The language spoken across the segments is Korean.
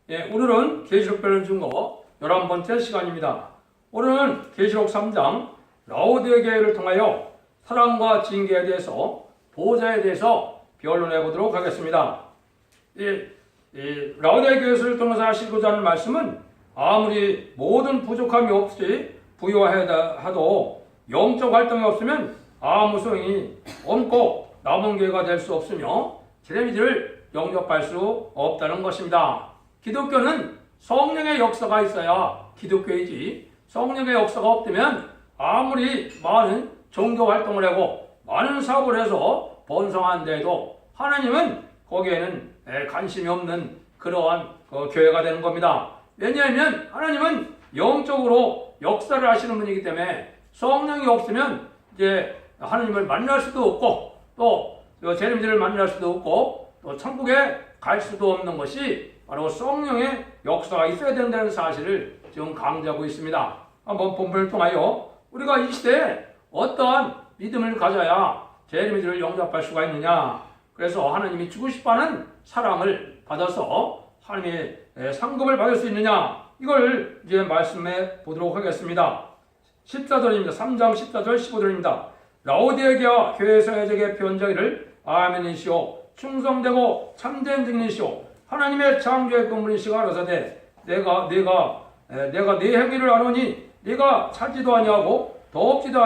오늘은 계시록 별을 증거 11번째 시간입니다. 오늘은 계시록 3장 라오디게 교회를 통하여 사랑과 징계에 대해서 보호자에 대해서 변론해 보도록 하겠습니다. 라오디게 교회를 통해서 하시고자 하는 말씀은 아무리 모든 부족함이 없이 부유하여도 영적 활동이 없으면 아무 소용이 없고 남은 교회가 될 수 없으며 제레미지를 영접할 수 없다는 것입니다. 기독교는 성령의 역사가 있어야 기독교이지, 성령의 역사가 없다면 아무리 많은 종교 활동을 하고 많은 사업을 해서 번성한데도 하나님은 거기에는 관심이 없는 그러한 교회가 되는 겁니다. 왜냐하면 하나님은 영적으로 역사를 하시는 분이기 때문에 성령이 없으면 이제 하나님을 만날 수도 없고 또 제림들을 만날 수도 없고 또 천국에 갈 수도 없는 것이 바로 성령의 역사가 있어야 된다는 사실을 지금 강조하고 있습니다. 한번 본문을 통하여 우리가 이 시대에 어떠한 믿음을 가져야 제림들을 영접할 수가 있느냐, 그래서 하나님이 주고 싶어하는 사랑을 받아서 하나님의 상급을 받을 수 있느냐, 이걸 이제 말씀해 보도록 하겠습니다. 14절입니다. 3장 14절 15절입니다. 라오디게 교회에서 에게 편자기를 아멘이시오 충성되고 참된 증인이시오 하나님의 창조의 근본이시가 가라사대 내가 네 행위를 아노니 네가 차지도 아니하고 더없지도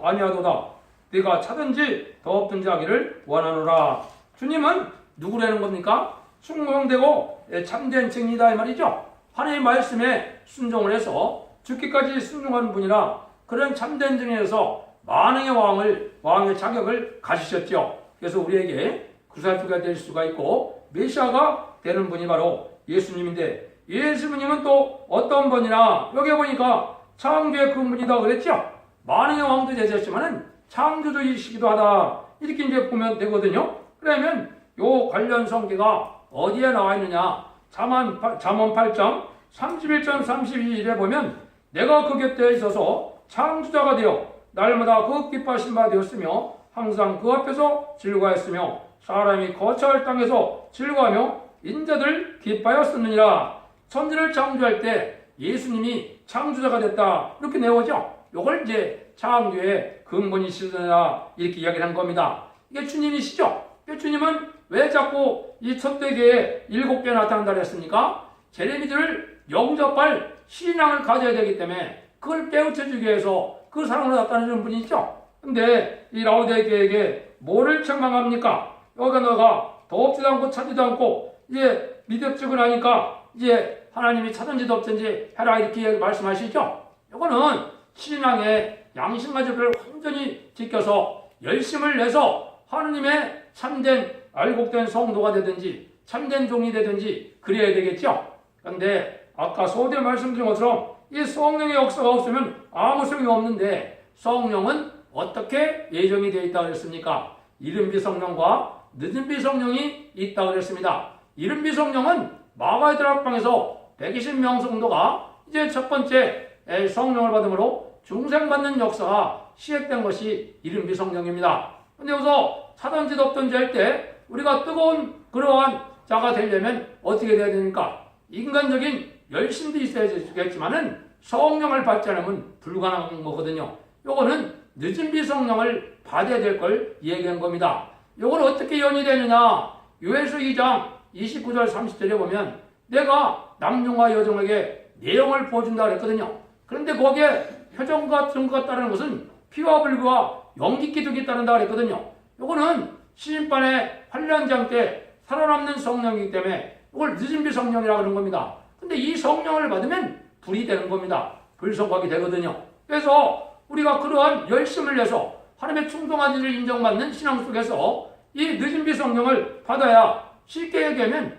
아니하도다 네가 차든지 더없든지 하기를 원하노라. 주님은 누구라는 겁니까? 충성되고 참된 증인이다 이 말이죠. 하나님의 말씀에 순종을 해서 죽기까지 순종하는 분이라 그런 참된 증인에서 만왕의 왕의 자격을 가지셨죠. 그래서 우리에게 구사주가 될 수가 있고 메시아가 되는 분이 바로 예수님인데, 예수님은 또 어떤 분이나 여기 보니까 창조의 근본이다 그랬죠. 만왕의 왕도 되셨지만은 창조주이시기도 하다 이렇게 이제 보면 되거든요. 그러면 요 관련 성계가 어디에 나와 있느냐? 잠언 8장 31절 32절에 보면 내가 그 곁에 있어서 창조자가 되어 날마다 그 기뻐하신 바 되었으며 항상 그 앞에서 즐거워했으며 사람이 거처할 땅에서 즐거워하며 인자들 기뻐하였느니라. 천지를 창조할 때 예수님이 창조자가 됐다 이렇게 내오죠. 이걸 이제 창조의 근본이시다 이렇게 이야기를 한 겁니다. 이게 주님이시죠. 주님은 왜 자꾸 이 첫대교에 7개 나타난다 그랬습니까? 제레미들을 영접할 신앙을 가져야 되기 때문에 그걸 깨우쳐주기 위해서 그 사랑으로 나타내는 분이 있죠. 근데 이 라오디게 교회에게 뭐를 책망합니까? 여기가 너가 더없지도 않고 차지도 않고 이제 미덕지근하니까 이제 하나님이 차든지 덥든지 해라 이렇게 말씀하시죠. 이거는 신앙의 양심가지를 완전히 지켜서 열심을 내서 하나님의 참된 알곡된 성도가 되든지 참된 종이 되든지 그래야 되겠죠. 그런데 아까 소대 말씀드린 것처럼 이 성령의 역사가 없으면 아무 소용이 없는데 성령은 어떻게 예정이 되어 있다고 그랬습니까? 이른비 성령과 늦은비 성령이 있다고 그랬습니다. 이른비 성령은 마가의 다락방에서 120명 성도가 이제 첫 번째 성령을 받음으로 중생받는 역사가 시작된 것이 이른비 성령입니다. 근데 여기서 차든지 덥든지 할 때 우리가 뜨거운 그러한 자가 되려면 어떻게 돼야 됩니까? 인간적인 열심도 있어야겠지만은 성령을 받지 않으면 불가능한 거거든요. 요거는 늦은 비 성령을 받아야 될 걸 얘기한 겁니다. 요걸 어떻게 연이되느냐? 요한일서 2장 29절 30절에 보면 내가 남종과 여종에게 내용을 보여준다 그랬거든요. 그런데 거기에 표정과 증거가 따르는 것은 피와 불과 연기 기둥이 따른다 그랬거든요. 요거는 시인판의 환란장 때 살아남는 성령이기 때문에 이걸 늦은 비 성령이라고 하는 겁니다. 근데 이 성령을 받으면 불이 되는 겁니다. 불성각이 되거든요. 그래서 우리가 그러한 열심을 내서 하나님의 충성한 일을 인정받는 신앙 속에서 이 늦은 비 성령을 받아야 쉽게 얘기하면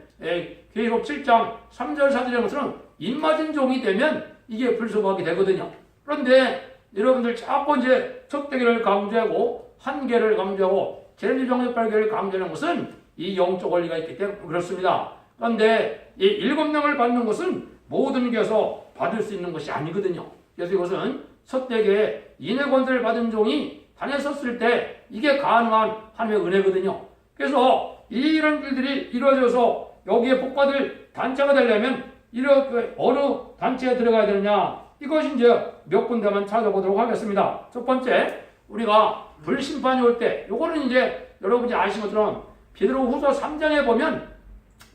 계시록 7장 3절 4절의 것처럼 입맞은 종이 되면 이게 불성각이 되거든요. 그런데 여러분들 자꾸 이제 척대기를 강조하고 한계를 강조하고 제레미지 영접발계를 강조하는 것은 이 영적 원리가 있기 때문에 그렇습니다. 그런데 이 7명을 받는 것은 모든 교회에서 받을 수 있는 것이 아니거든요. 그래서 이것은 첫대교에 인의 권세를 받은 종이 단에 섰을 때 이게 가능한 하나님의 은혜거든요. 그래서 이런 일들이 이루어져서 여기에 복받을 단체가 되려면 이렇게 어느 단체에 들어가야 되느냐, 이것이 이제 몇 군데만 찾아보도록 하겠습니다. 첫 번째, 우리가 불심판이 올 때, 요거는 이제 여러분이 아시는 것처럼 베드로후서 3장에 보면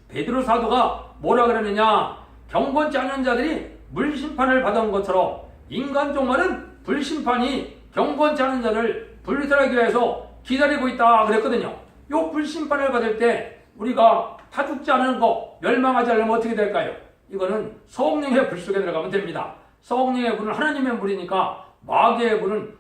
베드로 사도가 뭐라 그러느냐, 경건치 않은 자들이 물심판을 받은 것처럼 인간 종말은 불심판이 경건치 않은 자를 분리하기 위해서 기다리고 있다 그랬거든요. 요 불심판을 받을 때 우리가 타 죽지 않은 거, 멸망하지 않으면 어떻게 될까요? 이거는 성령의 불 속에 들어가면 됩니다. 성령의 불은 하나님의 불이니까 마귀의 불은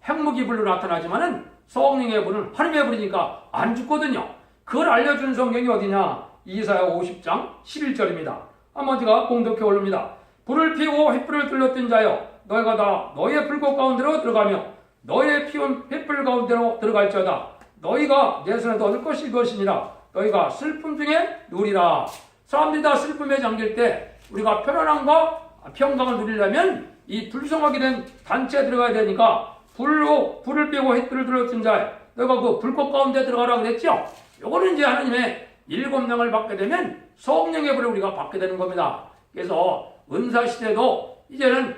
핵무기 불로 나타나지만은 성령의 불은 하나님의 불이니까 안 죽거든요. 그걸 알려준 성경이 어디냐? 이사야 50장 11절입니다. 한번 제가 공독해 올립니다. 불을 피우고 횃불을 들렀던 자여, 너희가 다 너희의 불꽃 가운데로 들어가며 너희의 피운 횃불 가운데로 들어갈지어다. 너희가 내 손에도 얻을 것이 이것이니라. 너희가 슬픔 중에 누리라. 사람들이 다 슬픔에 잠길 때 우리가 편안함과 평강을 누리려면 이 불성하게 된 단체에 들어가야 되니까 불을 빼고 횃불을 들었던 자에 너희가 그 불꽃 가운데 들어가라 그랬죠. 요거는 이제 하나님의 7명을 받게 되면 성령의 불을 우리가 받게 되는 겁니다. 그래서 은사시대도 이제는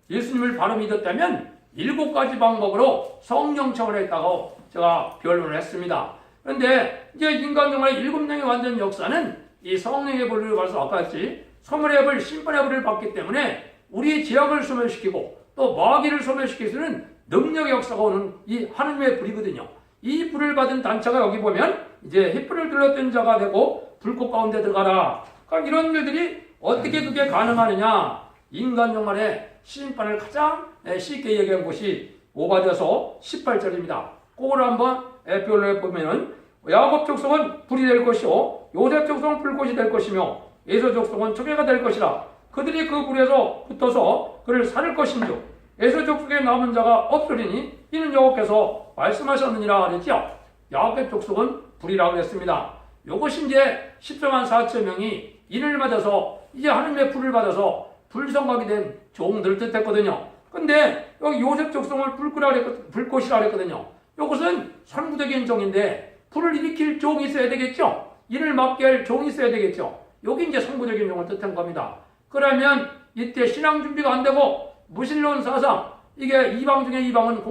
예수님을 바로 믿었다면 7가지 방법으로 성령 체험했다고 제가 변론을 했습니다. 그런데 이제 인간 정말 7명의 완전 역사는 이 성령의 불을 받아서 아까 했지, 소멸의 불, 심판의 불을 받기 때문에 우리의 죄악을 소멸시키고 또 마귀를 소멸시킬 수 있는 능력의 역사가 오는 이 하나님의 불이거든요. 이 불을 받은 단체가 여기 보면 이제 횃불을 들렀던 자가 되고 불꽃 가운데 들어가라. 그러니까 이런 일들이 어떻게 그게 가능하느냐? 인간 종말의 심판을 가장 쉽게 얘기한 곳이 오바댜서 18절입니다. 그걸 한번 에피올로에 보면은 야곱 족속은 불이 될 것이요 요셉 족속은 불꽃이 될 것이며 에서 족속은 초계가 될 것이라. 그들이 그 불에서 붙어서 그를 살을 것인즉 에서 족속에 남은 자가 없으리니 이는 여호와께서 말씀하셨느니라 그랬죠. 야곱 족속은 불이라고 했습니다. 요것이 이제 14만 4천 명이 인을 맞아서 이제 하나님의 불을 받아서 불성하게 된 종들을 뜻했거든요. 근데 여기 요셉 족속을 불꽃이라 그랬거든요. 이것은 선구적인 종인데 불을 일으킬 종이 있어야 되겠죠. 이를 막게 할 종이 있어야 되겠죠. 여기 이제 선구적인 종을 뜻한 겁니다. 그러면 이때 신앙 준비가 안 되고 무신론 사상, 이게 이방 중에 이방은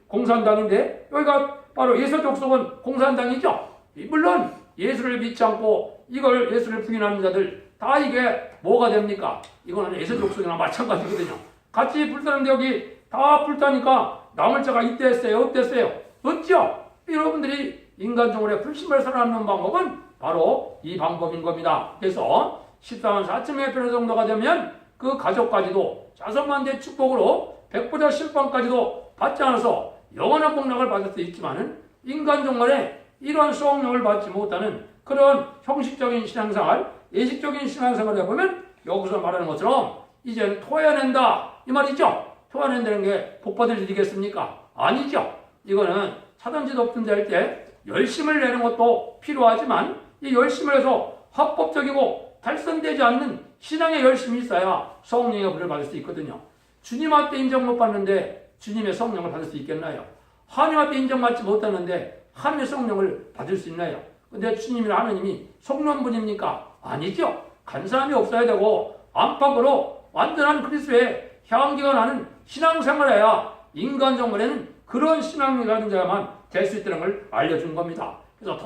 공산당인데 여기가 바로 예수 족속은 공산당이죠. 물론 예수를 믿지 않고 이걸 예수를 부인하는 자들 다 이게 뭐가 됩니까? 이거는 예수 족속이나 마찬가지거든요. 같이 불타는데 여기 다 불타니까 남을 자가 이때했어요? 어땠어요? 없죠? 여러분들이 인간적으로 불신을 살아남는 방법은 바로 이 방법인 겁니다. 그래서 14만 4천 명의 편 정도가 되면 그 가족까지도 자손만대 축복으로 백보자 심판까지도 받지 않아서 영원한 복락을 받을 수 있지만은 인간 종말에 이러한 수업령을 받지 못하는 그런 형식적인 신앙생활, 예식적인 신앙생활을 해보면 여기서 말하는 것처럼 이제는 토해낸다 이 말이죠. 토해낸다는 게 복받을 일이겠습니까? 아니죠. 이거는 차던지 덮든지 할 때 열심을 내는 것도 필요하지만 이 열심을 해서 합법적이고 달성되지 않는 신앙의 열심이 있어야 성령의 불을 받을 수 있거든요. 주님 앞에 인정 못 받는데 주님의 성령을 받을 수 있겠나요? 하나님 앞에 인정받지 못하는데 하나님의 성령을 받을 수 있나요? 근데 주님이나 하나님이 성령분입니까? 아니죠. 간사함이 없어야 되고 안팎으로 완전한 그리스도의 향기가 나는 신앙생활해야 인간 정말에는 그런 신앙을 가진 자만 될 수 있다는 걸 알려준 겁니다. 그래서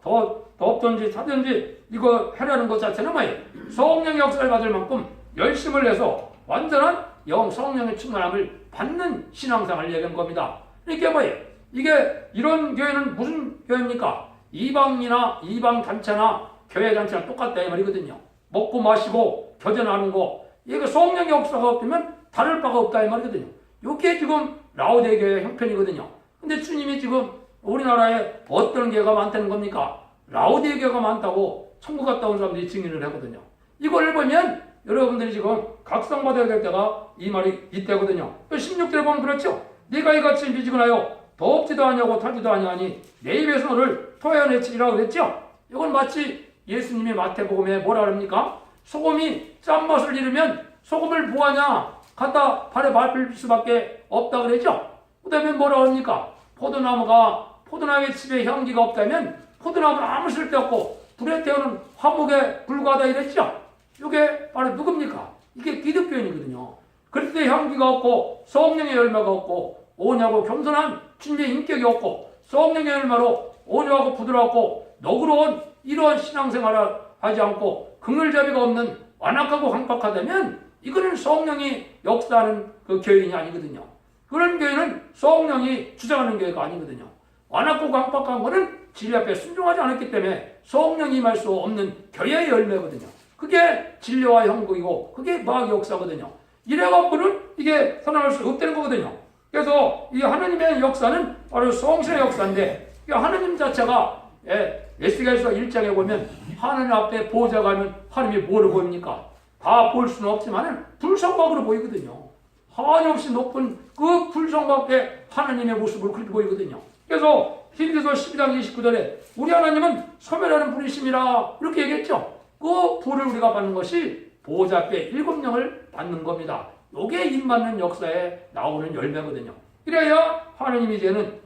더 없든지 차든지 이거 하려는 것 자체는 뭐예요? 성령의 역사를 받을 만큼 열심을 내서 완전한 성령의 충만함을 받는 신앙생활을 얘기한 겁니다. 이게 뭐예요? 이게 이런 교회는 무슨 교회입니까? 이방 단체나 교회 단체랑 똑같다 이 말이거든요. 먹고 마시고 교제하는 거, 이게 성령의 역사가 없으면 다를 바가 없다 이 말이거든요. 이게 지금 라오디게 교회의 형편이거든요. 근데 주님이 지금 우리나라에 어떤 교회가 많다는 겁니까? 라오디게 교회가 많다고 천국 갔다 온 사람들이 증인을 하거든요. 이걸 보면 여러분들이 지금 각성받아야 될 때가 이 말이 이때거든요. 또 16절에 보면 그렇죠. 네가 이같이 미지근하여 덥지도 아니하고 타지도 아니하니 내 입에서 너를 토해내치리라고 그랬죠. 이건 마치 예수님이 마태복음에 뭐라 그럽니까? 소금이 짠맛을 잃으면 소금을 뭐하냐? 갖다 발에 밟힐 수밖에 없다 그랬죠. 그 다음에 뭐라 그럽니까? 포도나무의 칩에 향기가 없다면 포도나무는 아무 쓸데없고 불에 태우는 화목에 불과하다 이랬죠. 이게 바로 누굽니까? 이게 기독교인이거든요. 그럴 때 향기가 없고 성령의 열매가 없고 오냐고 겸손한 주님의 인격이 없고 성령의 열매로 온유하고 부드럽고 너그러운 이러한 신앙생활을 하지 않고 긍휼자비가 없는 완악하고 황박하다면 이거는 성령이 역사하는 그 교인이 아니거든요. 그런 교회는 성령이 주장하는 교회가 아니거든요. 완악하고 황박한 것은 진리 앞에 순종하지 않았기 때문에 성령이 임할 수 없는 교회의 열매거든요. 그게 진리와 형국이고 그게 마귀 역사거든요. 이래갖고는 이게 선언할 수 없다는 거거든요. 그래서 이 하나님의 역사는 바로 성신의 역사인데 하나님 자체가 에스겔서 1장에 보면 하나님 앞에 보좌가 하면 하나님이 뭐로 보입니까? 다 볼 수는 없지만 불성각으로 보이거든요. 한없이 높은 그 불성각의 하나님의 모습으로 그렇게 보이거든요. 그래서 히브리서 12장 29절에 우리 하나님은 소멸하는 분이심이라 이렇게 얘기했죠. 그 불을 우리가 받는 것이 보좌 앞에 7영을 받는 겁니다. 이게 임받는 역사에 나오는 열매거든요. 이래야 하나님이 이제는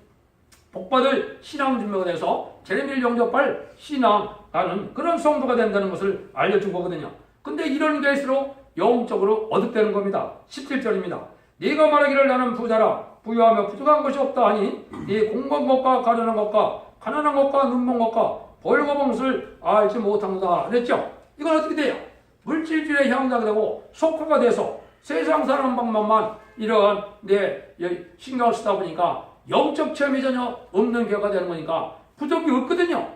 복받을 신앙 준비가 돼서 제레미야를 영접할 신앙하는 그런 성도가 된다는 것을 알려준 거거든요. 근데 이런 게일수록 영적으로 어둡다는 겁니다. 17절입니다. 네가 말하기를 나는 부자라 부유하며 부족한 것이 없다 하니 네 공고한 것과 가련한 것과 가난한 것과 눈먼 것과 벌거벗은 것을 알지 못한다 그랬죠. 이건 어떻게 돼요? 물질주의의 향자가 되고 속화가 돼서 세상 사는 방법만 이러한 신경을 쓰다 보니까 영적 체험이 전혀 없는 교회가 되는 거니까 부족이 없거든요.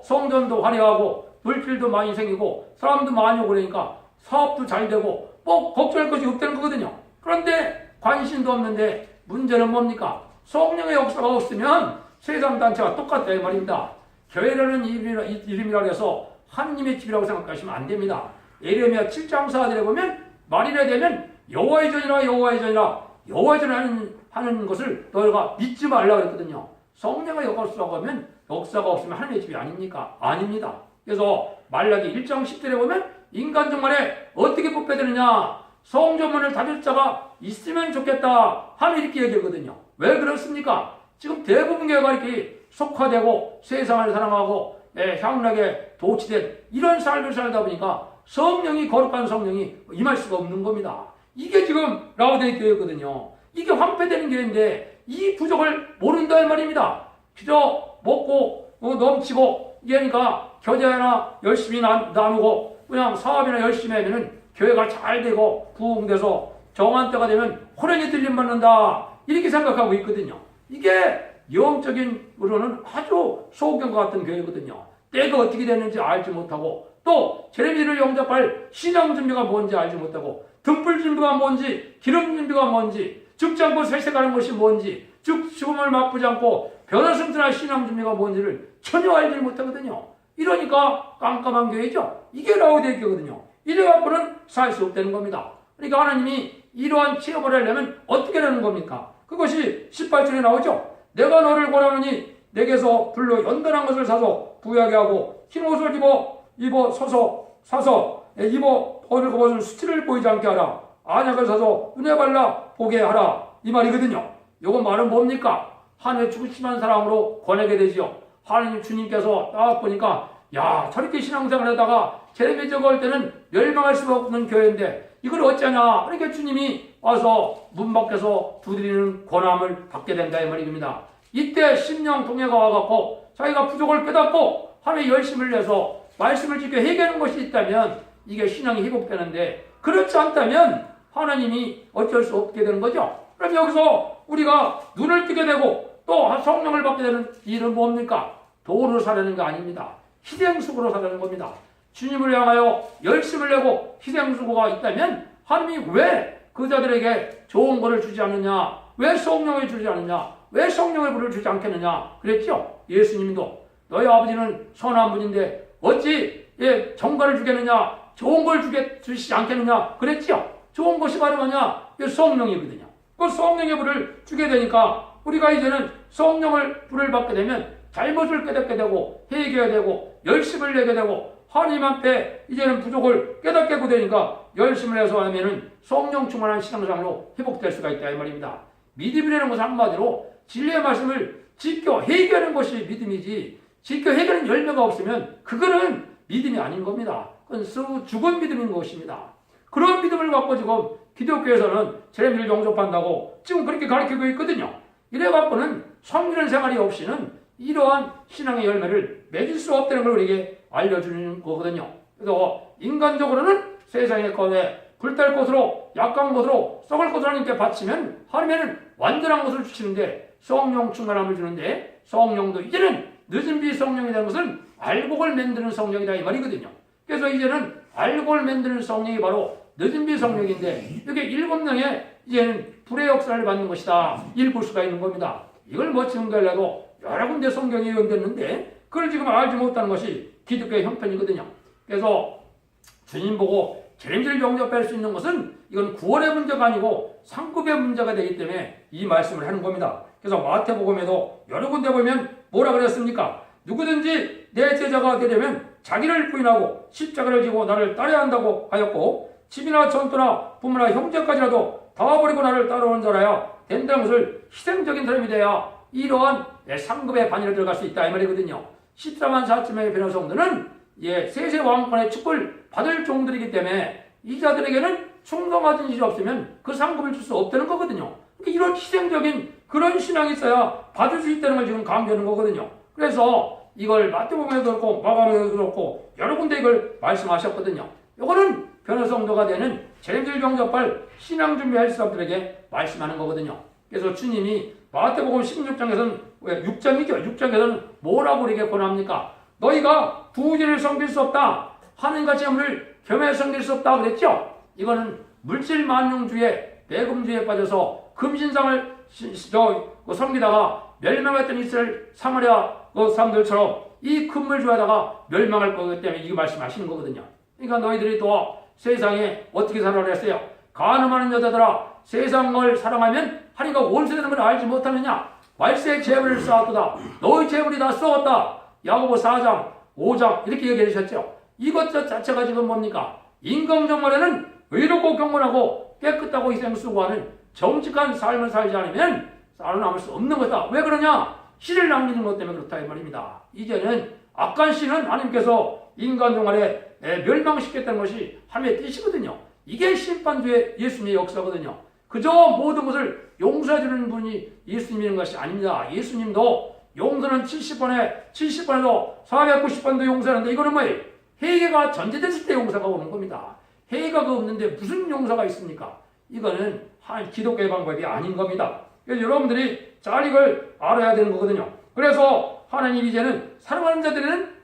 성전도 화려하고 물질도 많이 생기고 사람도 많이 오고 그러니까 사업도 잘 되고 걱정할 것이 없다는 거거든요. 그런데 관심도 없는데 문제는 뭡니까? 성령의 역사가 없으면 세상 단체가 똑같다 이 말입니다. 교회라는 이름이라 해서 하느님의 집이라고 생각하시면 안 됩니다. 예레미야 7장 4절에 보면 말이라 되면 여호와의 전이라 여호와의 전이라 여호와의 전을 하는 것을 너희가 믿지 말라 그랬거든요. 성령의 역사가 하면 역사가 없으면 하나님의 집이 아닙니까? 아닙니다. 그래서 말라기 1장 10절에 보면 인간 중간에 어떻게 뽑혀되느냐 성전문을 닫을 자가 있으면 좋겠다 하면 이렇게 얘기하거든요. 왜 그렇습니까? 지금 대부분 교회가 이렇게 속화되고 세상을 사랑하고 향락에 도취된 이런 삶을 살다 보니까 성령이 거룩한 성령이 임할 수가 없는 겁니다. 이게 지금 라오디게 교회거든요. 이게 황폐되는 교회인데 이 부족을 모른다 이 말입니다. 그저 먹고 넘치고 이러니까 겨자 하나 열심히 나누고 그냥 사업이나 열심히 하면은 교회가 잘 되고 부흥돼서 정한 때가 되면 호련히 들림 받는다 이렇게 생각하고 있거든요. 이게 영적인으로는 아주 소경과 같은 교회거든요. 때가 어떻게 됐는지 알지 못하고 또 제레미야를 영접할 신앙 준비가 뭔지 알지 못하고 등불 준비가 뭔지 기름 준비가 뭔지 죽지 않고 세세가는 것이 뭔지 죽음을 맛보지 않고 변화승천할 신앙 준비가 뭔지를 전혀 알지 못하거든요. 이러니까 깜깜한 교회죠. 이게 라오디게 교회거든요. 이래갖고는 살 수 없다는 겁니다. 그러니까 하나님이 이러한 취업을 하려면 어떻게 하는 겁니까? 그것이 18절에 나오죠. 내가 너를 권하노니 내게서 불로 연단한 것을 사서 부유하게 하고 흰 옷을 사서 벌거벗은 수치를 보이지 않게 하라. 안약을 사서 은혜 발라 보게 하라. 이 말이거든요. 이건 말은 뭡니까? 하늘의 죽으심한 사람으로 권하게 되지요. 하나님 주님께서 딱 보니까 야 저렇게 신앙생활 하다가 제레미야 적어올 때는 멸망할 수가 없는 교회인데 이걸 어쩌냐. 그러니까 주님이 와서 문 밖에서 두드리는 권함을 받게 된다 이 말입니다. 이때 심령 통해가 와갖고 자기가 부족을 깨닫고 하나님의 열심을 내서 말씀을 지켜 해결하는 것이 있다면 이게 신앙이 회복되는데 그렇지 않다면 하나님이 어쩔 수 없게 되는 거죠. 그럼 여기서 우리가 눈을 뜨게 되고 또 성령을 받게 되는 일은 뭡니까? 도로 살려는 게 아닙니다. 희생수고로 살려는 겁니다. 주님을 향하여 열심을 내고 희생수고가 있다면 하나님이 왜 그 자들에게 좋은 것을 주지 않느냐? 왜 성령을 주지 않느냐? 왜 성령의 불을 주지 않겠느냐? 그랬죠? 예수님도 너희 아버지는 선한 분인데 어찌 정가를 주겠느냐? 좋은 걸 주시지 않겠느냐? 그랬죠? 좋은 것이 바로 뭐냐? 성령이거든요. 그 성령의 불을 주게 되니까 우리가 이제는 성령을 불을 받게 되면 잘못을 깨닫게 되고 회개해야 되고 열심을 내게 되고 하나님 앞에 이제는 부족을 깨닫게 되니까 열심을 해서 하면은 성령 충만한 신앙생활로 회복될 수가 있다 이 말입니다. 믿음이라는 것은 한마디로 진리의 말씀을 지켜 회개하는 것이 믿음이지 지켜 해결하는 열매가 없으면 그거는 믿음이 아닌 겁니다. 그건 죽은 믿음인 것입니다. 그런 믿음을 갖고 지금 기독교에서는 재림을 영접한다고 지금 그렇게 가르치고 있거든요. 이래갖고는 성기는 생활이 없이는 이러한 신앙의 열매를 맺을 수 없다는 걸 우리에게 알려주는 거거든요. 그래서 인간적으로는 세상의 것에 불탈 것으로 약한 것으로 썩을 것으로 하나님께 바치면 하나님은 완전한 것을 주시는데 성령 충만함을 주는데 성령도 이제는 늦은 비 성령이 되는 것은 알곡을 만드는 성령이다 이 말이거든요. 그래서 이제는 알곡을 만드는 성령이 바로 늦은 비 성령인데 이게 7명의 이제는 불의 역사를 받는 것이다 읽을 수가 있는 겁니다. 이걸 뭐 증거하려고 여러 군데 성경이 예언됐는데 그걸 지금 알지 못하는 것이 기독교의 형편이거든요. 그래서 주님 보고 재림을 영접할 수 있는 것은 이건 구원의 문제가 아니고 상급의 문제가 되기 때문에 이 말씀을 하는 겁니다. 그래서 마태복음에도 여러 군데 보면 뭐라 그랬습니까? 누구든지 내 제자가 되려면 자기를 부인하고 십자가를 지고 나를 따라야 한다고 하였고 집이나 전토나 부모나 형제까지라도 다 버리고 나를 따라오는 자라야 된다는 것을 희생적인 사람이 돼야 이러한 상급의 반열에 들어갈 수 있다 이 말이거든요. 14만 4천 명의 변호성들은 세세 왕권의 축복을 받을 종들이기 때문에 이 자들에게는 충성하는 일이 없으면 그 상급을 줄 수 없다는 거거든요. 그러니까 이런 희생적인 그런 신앙이 있어야 받을 수 있다는 걸 지금 강조하는 거거든요. 그래서 이걸 마태복음에도 그렇고 마가복음에도 그렇고 여러 군데 이걸 말씀하셨거든요. 이거는 변호성도가 되는 재림을 영접할 신앙 준비할 사람들에게 말씀하는 거거든요. 그래서 주님이 마태복음 16장에서는 6장이죠. 6장에서는 뭐라고 우리에게 권합니까? 너희가 부지를 섬길 수 없다. 하늘과 재물을 겸해 섬길 수 없다 그랬죠. 이거는 물질 만용주의 배금주의에 빠져서 금신상을 섬기다가 멸망했던 이스라엘 사마리아 사람들처럼 이 금을 주하다가 멸망할 거기 때문에 이거 말씀하시는 거거든요. 그러니까 너희들이 또 세상에 어떻게 살아라 했어요? 간음하는 여자들아 세상을 사랑하면 하나님과 원수되는 걸 알지 못하느냐? 말세의 재물을 쌓았도다. 너희 재물이 다 썩었다. 야고보 4장 5장 이렇게 얘기해 주셨죠. 이것 자체가 지금 뭡니까? 인간정말에는 의롭고 경건하고 깨끗하고 희생 수고하는 정직한 삶을 살지 않으면 살아남을 수 없는 거다. 왜 그러냐? 씨를 남기는 것 때문에 그렇다 이 말입니다. 이제는 악한 씨는 하나님께서 인간정말에 멸망시켰다는 것이 하나님의 뜻이거든요. 이게 심판주의 예수님의 역사거든요. 그저 모든 것을 용서해주는 분이 예수님인 것이 아닙니다. 예수님도 용서는 70번에도 490번도 용서하는데 이거는 뭐예요? 회개가 전제됐을 때 용서가 오는 겁니다. 회개가 없는데 무슨 용서가 있습니까? 이거는 기독교의 방법이 아닌 겁니다. 그래서 여러분들이 잘 이걸 알아야 되는 거거든요. 그래서 하나님 이제는 사랑하는 자들은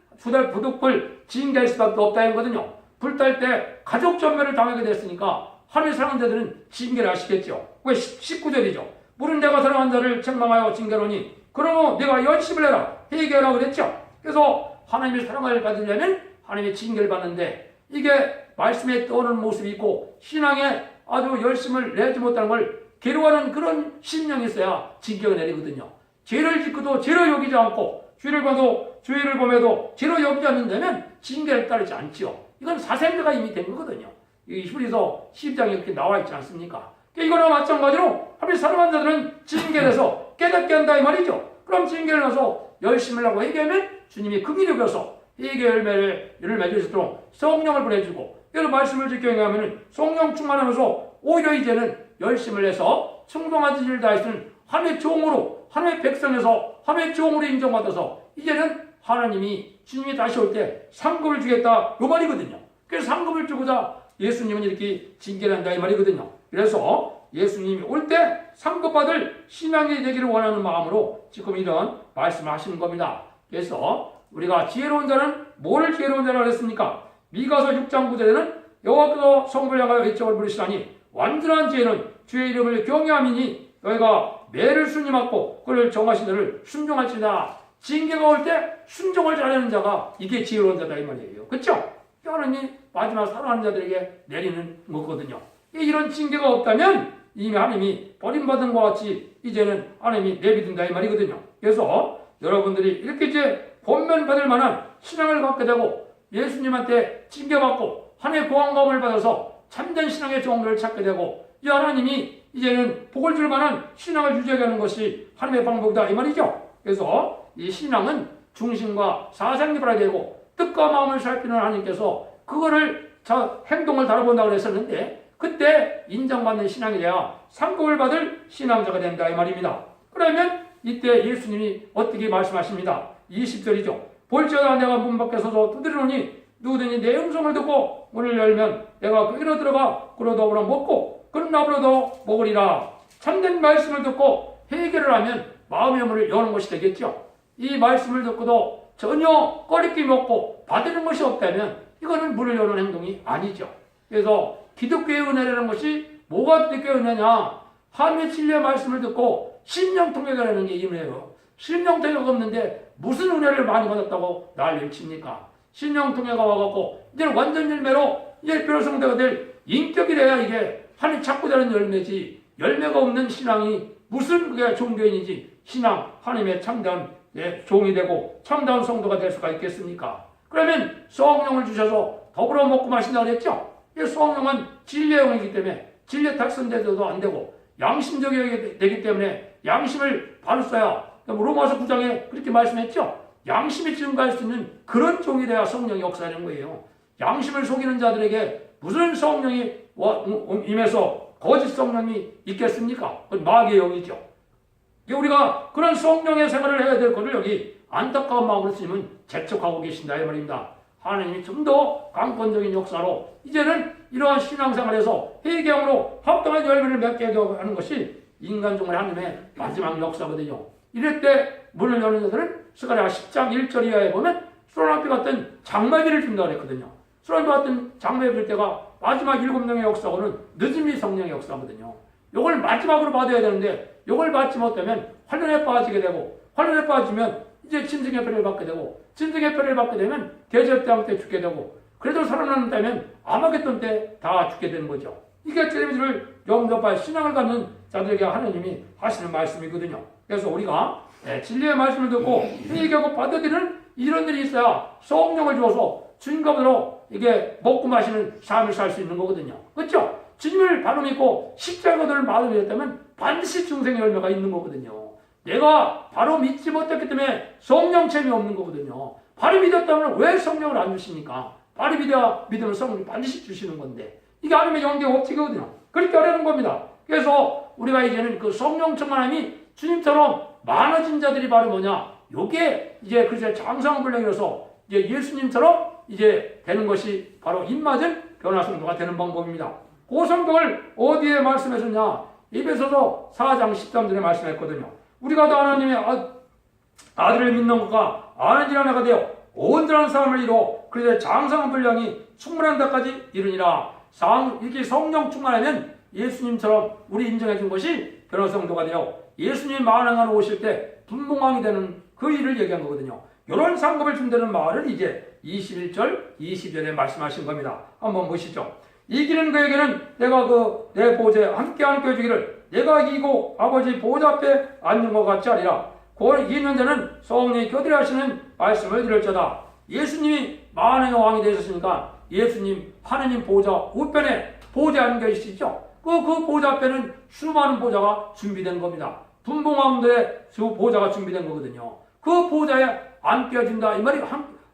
부득불 징계할 수밖에 없다는 거거든요. 불탈 때 가족 전멸을 당하게 됐으니까 하나님 사랑하는 자들은 징계를 하시겠죠. 왜 19절이죠. 물은 내가 사랑하는 자를 책망하여 징계로니 그러면 내가 연습을 해라. 회개하라 그랬죠. 그래서 하나님의 사랑을 받으려면 하나님의 징계를 받는데 이게 말씀에 떠오르는 모습이 있고 신앙에 아주 열심을 내지 못하는 걸 괴로워하는 그런 심령이 있어야 징계가 내리거든요. 죄를 짓고도 죄로 여기지 않고 죄를 봐도 죄를 범해도 죄로 여기지 않는다면 징계를 따르지 않지요. 이건 사생자가 이미 된 거거든요. 이 히브리서 10장에 이렇게 나와 있지 않습니까? 이거나 마찬가지로 하나님 사랑하는 자들은 징계를 해서 깨닫게 한다 이 말이죠. 그럼 징계를 해서 열심을 하고 회개하면 주님이 긍휼히 여겨서 회개 열매를 맺을 수 있도록 성령을 보내주고 그래서 말씀을 지켜 행하면 성령 충만하면서 오히려 이제는 열심을 해서 충성한 일을 다했으는 하나님의 종으로 하나님의 백성에서 하나님의 종으로 인정받아서 이제는 하나님이 주님이 다시 올 때 상급을 주겠다 이 말이거든요. 그래서 상급을 주고자 예수님은 이렇게 징계를 한다 이 말이거든요. 그래서 예수님이 올 때 상급받을 신앙이 되기를 원하는 마음으로 지금 이런 말씀을 하시는 겁니다. 그래서 우리가 지혜로운 자는 뭐를 지혜로운 자라고 했습니까? 미가서 6장 9절에는 여호와께서 성부를 향하여 이적을 부르시라니 완전한 지혜는 주의 이름을 경외함이니 너희가 매를 순임하고 그를 정하신 너를 순종할지다. 징계가 올 때 순종을 잘하는 자가 이게 지혜로운 자다 이 말이에요. 그렇죠? 하나님 마지막 사랑하는 자들에게 내리는 거거든요. 이런 징계가 없다면 이미 하나님이 버림받은 것 같이 이제는 하나님이 내비둔다 이 말이거든요. 그래서 여러분들이 이렇게 이제 권면받을 만한 신앙을 갖게 되고 예수님한테 징계받고 하나님의 보안감을 받아서 참된 신앙의 종들을 찾게 되고 이 하나님이 이제는 복을 줄 만한 신앙을 유지하게 하는 것이 하나님의 방법이다 이 말이죠. 그래서 이 신앙은 중심과 사상이 발휘 되고 뜻과 마음을 살피는 하나님께서 그거를 행동을 다뤄본다고 그랬었는데 그때 인정받는 신앙이 돼야 상급을 받을 신앙자가 된다 이 말입니다. 그러면 이때 예수님이 어떻게 말씀하십니다. 20절이죠. 볼지어다 내가 문 밖에 서서 두드리노니 누구든지 내 음성을 듣고 문을 열면 내가 그기로 들어가 그로 더불어 먹고 그는 나보다 더 먹으리라. 참된 말씀을 듣고 해결을 하면 마음의 문을 여는 것이 되겠죠. 이 말씀을 듣고도 전혀 꺼리낌 없고 받는 것이 없다면 이거는 문을 여는 행동이 아니죠. 그래서 기독교의 은혜라는 것이 뭐가 기독교의 은혜냐? 하나님의 진리의 말씀을 듣고 심령통역을 하는 게 은혜예요. 심령통역이 없는데 무슨 은혜를 많이 받았다고 난리를 칩니까? 심령통역가 와갖고 이제는 완전 열매로 이제 변화성도가 될 인격이 돼야 이게 하나님 찾고 되는 열매지, 열매가 없는 신앙이 무슨 그게 종교인인지 신앙 하나님의 참다운 종이 되고 참다운 성도가 될 수가 있겠습니까? 그러면 성령을 주셔서 더불어 먹고 마신다고 그랬죠? 이 성령은 진리의 영이기 때문에 진리에 탁선돼도 안 되고 양심적이 되기 때문에 양심을 바로 써야 로마서 9장에 그렇게 말씀했죠? 양심이 증가할 수 있는 그런 종이 돼야 성령이 역사하는 거예요. 양심을 속이는 자들에게 무슨 성령이 임해서 거짓 성령이 있겠습니까? 그건 마귀의 영이죠. 우리가 그런 성령의 생활을 해야 될 것을 여기 안타까운 마음으로 주님은 재촉하고 계신다 이 말입니다. 하나님이 좀 더 강권적인 역사로 이제는 이러한 신앙생활에서 회개함으로 합당한 열매를 맺게 하는 것이 인간종의 하나님의 마지막 역사거든요. 이럴 때 문을 여는 자들은 스가랴 10장 1절 이하에 보면 수라나비 같은 장마비를 준다고 그랬거든요. 수라나비 같은 장마비 줄 때가 마지막 7명의 역사고는 늦음이 성령의 역사거든요. 이걸 마지막으로 받아야 되는데 이걸 받지 못하면 환란에 빠지게 되고 환란에 빠지면 이제 짐승의 표를 받게 되고 짐승의 표를 받게 되면 대접당 때 죽게 되고 그래도 살아남는다면 아마겟돈 때 다 죽게 되는 거죠. 이게 텔레비전을 영접할 신앙을 갖는 자들에게 하나님이 하시는 말씀이거든요. 그래서 우리가 진리의 말씀을 듣고 회개하고 받아들이는 이런 일이 있어야 성령을 주어서 주님과로 이게 먹고 마시는 삶을 살 수 있는 거거든요. 그렇죠? 주님을 바로 믿고 십자가를 받으셨다면 반드시 중생의 열매가 있는 거거든요. 내가 바로 믿지 못했기 때문에 성령체험이 없는 거거든요. 바로 믿었다면 왜 성령을 안 주십니까? 바로 믿으면 성령이 반드시 주시는 건데 이게 하나님의 영계 법칙이거든요. 그렇게 하려는 겁니다. 그래서 우리가 이제는 그 성령 충만함이 주님처럼 많아진 자들이 바로 뭐냐? 요게 이제 그래서 장성불량이라서 이제 예수님처럼 이제 되는 것이 바로 입맞은 변화성도가 되는 방법입니다. 그 성경을 어디에 말씀하셨냐? 에베소서 4장 13절에 말씀했거든요. 우리가 다 하나님의 아들을 믿는 것과 아는 일 하나가 되어 온전한 사람을 이루어 그래서 장성한 분량이 충분한 데까지 이르니라. 이렇게 성령 충만하면 예수님처럼 우리 인정해 준 것이 변화성도가 되어 예수님 만왕하러 오실 때 분봉왕이 되는 그 일을 얘기한 거거든요. 이런 상급을 준다는 말을 이제 21절, 22절에 말씀하신 겁니다. 한번 보시죠. 이기는 그에게는 내가 내 보좌에 함께 안겨주기를 내가 이기고 아버지 보좌 앞에 앉는 것 같이 하리라. 곧 이기는 자는 성령이 교대를 하시는 말씀을 들을지어다. 예수님이 만왕의 왕이 되셨으니까 예수님 하느님 보좌 우편에 보좌에 앉아 계시죠. 그 보좌 앞에는 수많은 보좌가 준비된 겁니다. 분봉왕들의 보좌가 준비된 거거든요. 그 보좌에 앉혀진다 이 말이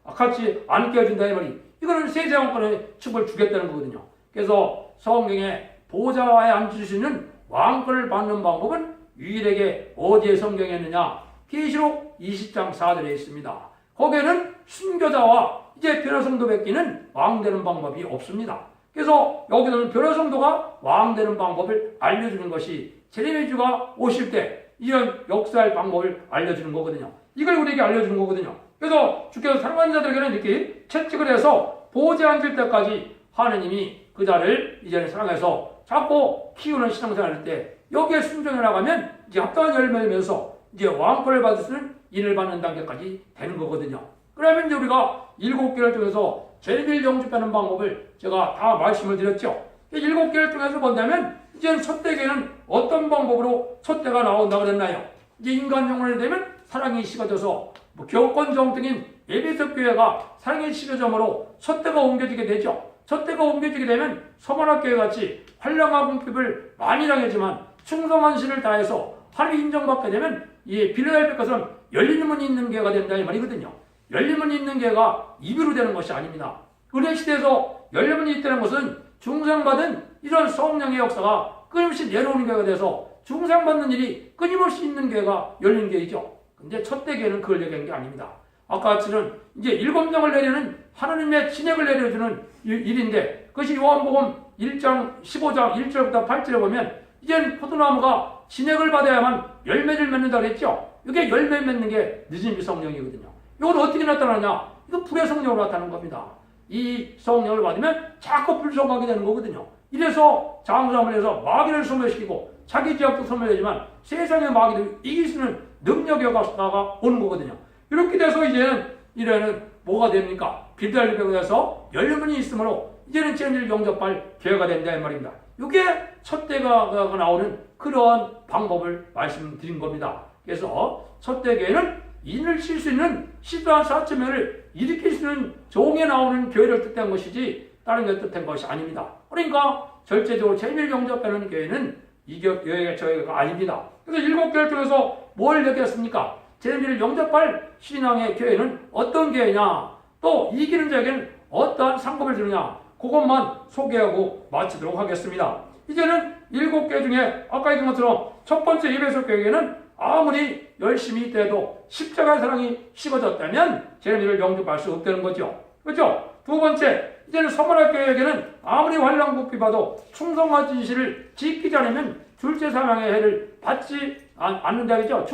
같이 앉혀진다 이 말이 이거는 세제왕권의 축을 주겠다는 거거든요. 그래서 성경에 보좌에 앉으시는 왕권을 받는 방법은 유일하게 어디에 성경에 있느냐? 계시록 20장 4절에 있습니다. 거기에는 순교자와 이제 변화성도 뵙기는 왕 되는 방법이 없습니다. 그래서 여기서는 변화성도가 왕 되는 방법을 알려주는 것이 제레미주가 오실 때 이런 역사할 방법을 알려주는 거거든요. 이걸 우리에게 알려주는 거거든요. 그래서 주께서 사랑하는 자들에게는 이렇게 채찍을 해서 보좌에 앉을 때까지 하느님이 그 자를 이제는 사랑해서 자꾸 키우는 신앙생활 할 때 여기에 순종해 나가면 이제 합당한 열매면서 이제 왕권을 받을 수 있는 인을 받는 단계까지 되는 거거든요. 그러면 이제 우리가 7개를 통해서 죄를 영접하는 방법을 제가 다 말씀을 드렸죠. 7개를 통해서 본다면 이제 첫 대계는 어떤 방법으로 첫 대가 나온다고 그랬나요? 이제 인간 영혼이 되면 사랑이 식어져서 교권 정등인 에베소 교회가 사랑의 식어점으로 첫 대가 옮겨지게 되죠. 첫 대가 옮겨지게 되면 서머나 교회 같이 활량한 궁핍을 많이 당했지만 충성한 신을 다해서 하나님 인정받게 되면 이 빌라델피아 것처럼 열린 문이 있는 교회가 된다 이 말이거든요. 열린 문이 있는 교회가 입으로 되는 것이 아닙니다. 은혜 시대에서 열린 문이 있다는 것은 중상받은 이런 성령의 역사가 끊임없이 내려오는 교회가 돼서 중상받는 일이 끊임없이 있는 교회가 열린 교회이죠. 근데 첫대 교회는 그걸 얘기한 게 아닙니다. 아까 같이는 이제 7명을 내리는 하나님의 진액을 내려주는 일인데 그것이 요한복음 1장 15장 1절부터 8절에 보면 이제는 포도나무가 진액을 받아야만 열매를 맺는다 그랬죠. 이게 열매 맺는 게 늦은 성령이거든요. 이건 어떻게 나타나냐? 이거 불의 성령으로 나타나는 겁니다. 이 성령을 받으면 자꾸 불성하게 되는 거거든요. 이래서 장사을 해서 마귀를 소멸시키고 자기 지역도 소멸되지만 세상의 마귀를 이길 수 있는 능력의 역사가 오는 거거든요. 이렇게 돼서 이제는 뭐가 됩니까? 빌달리교가 돼서 열문이 있으므로 이제는 진리를 영접할 기회가 된다 이 말입니다. 이게 첫 대가 나오는 그러한 방법을 말씀드린 겁니다. 그래서 첫 대교회는 인을 칠 수 있는 시도한 사체면을 일으킬 수 있는 종에 나오는 교회를 뜻한 것이지 다른 걸 뜻한 것이 아닙니다. 그러니까 절제적으로 진리를 영접하는 교회는 이 교회가 저희가 아닙니다. 그래서 7교회를 통해서 뭘 얘기했습니까? 진리를 영접할 신앙의 교회는 어떤 교회냐? 또 이기는 자에게는 어떠한 상급을 주느냐? 그것만 소개하고 마치도록 하겠습니다. 이제는 7교회 중에 아까 얘기한 것처럼 첫 번째 에베소 교회는 아무리 열심히 돼도 십자가의 사랑이 식어졌다면 진리를 영접할 수 없다는 거죠. 그렇죠? 두 번째, 이제는 서머나 교회에게는 아무리 환난복비 봐도 충성과 진실을 지키지 않으면 둘째 사망의 해를 받지 않는다 그죠?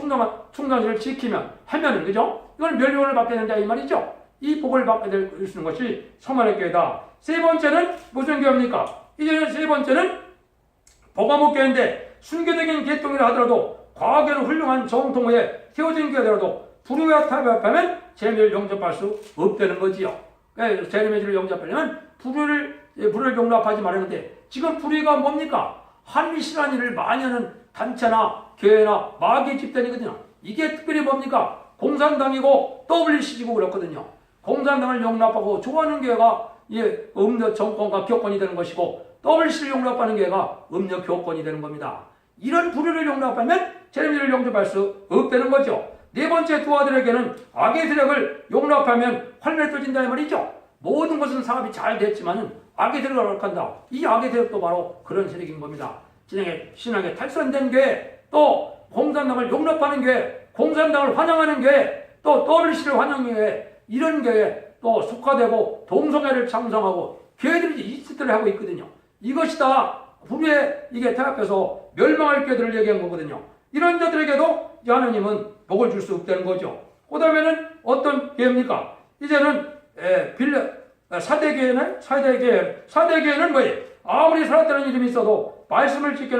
충성을 지키면 하면은 그죠? 이건 멸류관을 받게 된다 이 말이죠. 이 복을 받게 될 수 있는 것이 서머나 교회다. 세 번째는 무슨 교회입니까? 이제는 세 번째는 복음목 교회인데 순교적인 계통이라 하더라도 과거에는 훌륭한 정통에 세워진 교회더라도 불의와 타협하면 재미를 영접할 수 없다는 거지요. 그러니까 재미를 영접하려면 불의를 용납하지 말았는데 지금 불의가 뭡니까? 한이 싫어하는 일을 많이 하는 단체나 교회나 마귀 집단이거든요. 이게 특별히 뭡니까? 공산당이고 WCG고 그렇거든요. 공산당을 용납하고 좋아하는 교회가 음력 정권과 교권이 되는 것이고 WC를 용납하는 교회가 음력 교권이 되는 겁니다. 이런 불의를 용납하면 재미를 영접할 수 없다는 거죠. 네 번째 두 아들에게는 악의 세력을 용납하면 환멸이 터진다 이 말이죠. 모든 것은 사업이 잘 됐지만은 악의 세력을 허락한다. 이 악의 세력도 바로 그런 세력인 겁니다. 신앙에 탈선된 교회, 또 공산당을 용납하는 교회, 공산당을 환영하는 교회, 또 WC를 환영하는 교회, 이런 교회에 또 속화되고 동성애를 창성하고 교회들이 이 짓들을 하고 있거든요. 이것이 다 불의에 이게 타협해서 멸망할 교회들을 얘기한 거거든요. 이런 자들에게도 하나님은 복을 줄 수 없다는 거죠. 그 다음에는 어떤 교회입니까? 이제는 사대교회는 뭐예요? 아무리 살았다는 이름이 있어도 말씀을 지켜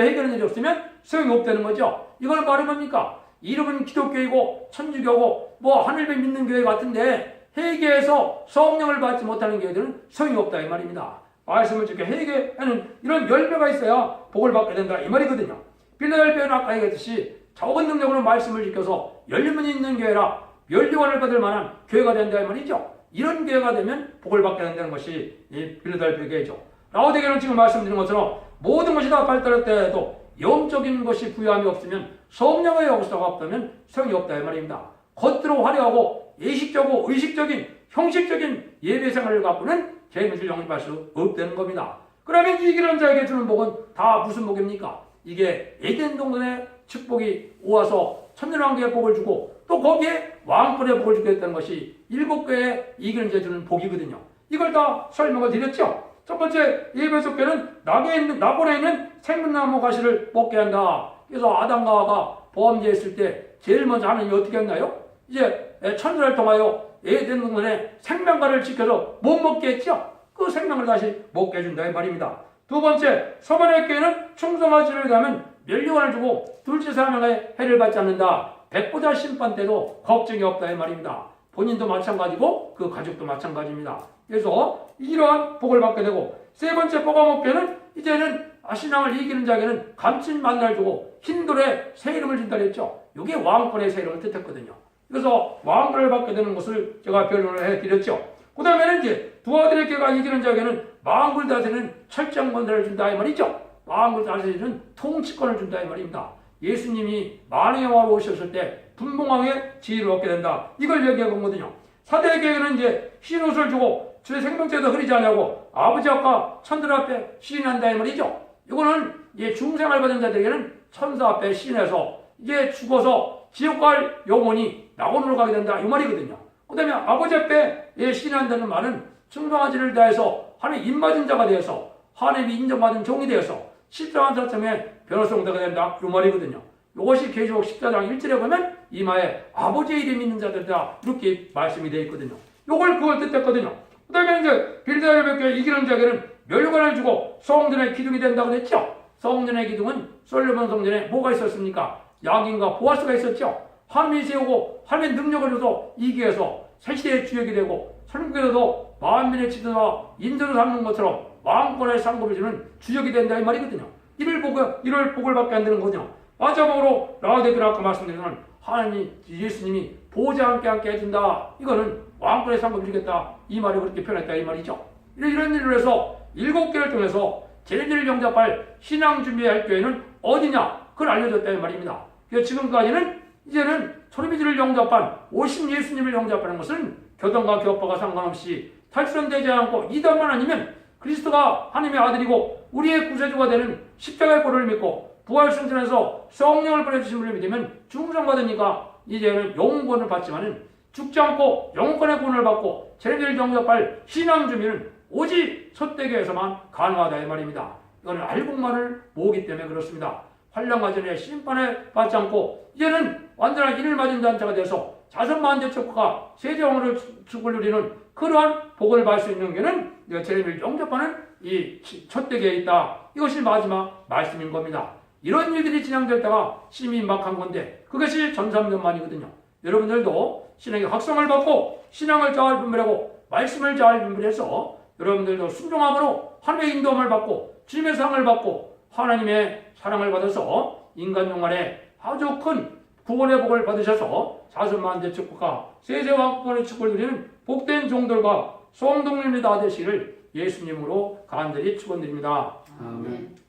해결하는 일이 없으면 소용이 없다는 거죠. 이걸 말이 뭡니까? 이름은 기독교이고 천주교고 하늘배 믿는 교회 같은데 회개해서 성령을 받지 못하는 교회들은 소용이 없다 이 말입니다. 말씀을 지켜 회개하는 이런 열매가 있어야 복을 받게 된다 이 말이거든요. 빌라델피아는 아까 얘기했듯이 적은 능력으로 말씀을 지켜서 열림문이 있는 교회라 멸류관을 받을 만한 교회가 된다 이 말이죠. 이런 교회가 되면 복을 받게 된다는 것이 이 빌라델피아 교회죠. 라오디게는 지금 말씀드린 것처럼 모든 것이 다 발달할 때에도 영적인 것이 부여함이 없으면 성령의 역사가 없다면 소용이 없다 이 말입니다. 겉으로 화려하고 예식적이고 의식적인 형식적인 예배 생활을 갖고는 재미를 영접할 수 없다는 겁니다. 그러면 이기는 자에게 주는 복은 다 무슨 복입니까? 이게 에덴 동산의 축복이 오와서 천년왕국의 복을 주고 또 거기에 왕권의 복을 주겠다는 것이 7교회에 이기는 자에 주는 복이거든요. 이걸 다 설명을 드렸죠. 첫 번째 에베소 교회는 나본에 있는 생명나무 가시를 먹게 한다. 그래서 아담과 하와가 범죄했을 때 제일 먼저 하나님이 어떻게 했나요? 이제 천사를 통하여 에덴 동산의 생명과를 지켜서 못 먹게 했죠. 그 생명을 다시 먹게 해준다 이 말입니다. 두 번째, 서머나 교회는 충성하지를 가면 멸류관을 주고 둘째 사명의 해를 받지 않는다. 백보자 심판 때도 걱정이 없다 이 말입니다. 본인도 마찬가지고 그 가족도 마찬가지입니다. 그래서 이러한 복을 받게 되고 세 번째 복음목표는 이제는 신앙을 이기는 자에게는 감친 만날 주고 흰돌에 새 이름을 준다 그랬죠. 이게 왕권의 새 이름을 뜻했거든요. 그래서 왕권을 받게 되는 것을 제가 변론을 해드렸죠. 그 다음에는 이제 두 아들에게가 이기는 자에게는 만국을 다스리는 철장 권세를 준다 이 말이죠. 만국을 다스리는 통치권을 준다 이 말입니다. 예수님이 만왕의 왕으로 오셨을 때 분봉왕의 지위를 얻게 된다. 이걸 얘기하고 있거든요. 사대에게는 이제 흰옷을 주고 주의 생명체도 흐리지 않냐고 아버지 앞과 천들 앞에 시인한다 이 말이죠. 이거는 이제 중생을 받은 자들에게는 천사 앞에 시인해서 이제 죽어서 지옥 갈 영혼이 낙원으로 가게 된다 이 말이거든요. 그 다음에 아버지 앞에 시인한다는 말은 충성하지를 다해서 하나님 입맞은 자가 되어서 하나님이 인정받은 종이 되어서 실정한 사람의 변호성자가 된다 이 말이거든요. 이것이 계시록 14장 1절에 보면 이마에 아버지의 이름 있는 자들이다 이렇게 말씀이 되어 있거든요. 그걸 뜻했거든요. 그 다음에 이제 빌드자를 이기는 자에게는 멸관을 주고 성전의 기둥이 된다고 했죠. 성전의 기둥은 솔로몬 성전에 뭐가 있었습니까? 야긴과 보아스가 있었죠. 하나님이 세우고 하나님의 능력을 줘서 이기게 해서 세시대의 주역이 되고 천국에서도 만민의 지도와 인도를 삼는 것처럼 왕권의 상급을 주는 주역이 된다 이 말이거든요. 이를 복을 받게 한다는 거죠. 마지막으로 라오디게아는 아까 말씀드린 하나님 예수님이 보좌 함께 해준다. 이거는 왕권의 상급을 주겠다. 이 말이 그렇게 표현했다 이 말이죠. 이런 일을 해서 7개를 통해서 제자들을 영접할 신앙 준비할 교회는 어디냐? 그걸 알려줬다 이 말입니다. 그래서 지금까지는 이제는 소리비지를 영접한 오신 예수님을 영접하는 것은 교단과 교파가 상관없이 탈선되지 않고 이단만 아니면 그리스도가 하나님의 아들이고 우리의 구세주가 되는 십자가의 보혈을 믿고 부활승천에서 성령을 보내주신 분을 믿으면 중생받으니까 이제는 영원권을 받지만은 죽지 않고 영원권의 구원을 받고 제자들을 영접할 신앙 준비는 오직 첫대교에서만 가능하다 이 말입니다. 이거는 알곡만을 모으기 때문에 그렇습니다. 환난과 전에 심판에 받지 않고 이제는 완전한 인을 맞은 자가 돼서 자선만대 척과 세대왕으로 축을 누리는 그러한 복을 받을 수 있는 게는 제자들을 영접하는 이 첫대교에 있다. 이것이 마지막 말씀인 겁니다. 이런 일들이 진행될 때가 심히 임박한 건데 그것이 전삼년만이거든요. 여러분들도 신앙의 확성을 받고 신앙을 잘 분별하고 말씀을 잘 분별해서 여러분들도 순종함으로 하나님의 인도함을 받고 주님의 사랑을 받고 하나님의 사랑을 받아서 인간 영안에 아주 큰 구원의 복을 받으셔서 자선만대 축복과 세세왕권의 축복을 누리는 복된 종들과 성도님이 다 되시기를 예수님으로 간절히 축원드립니다. 아멘.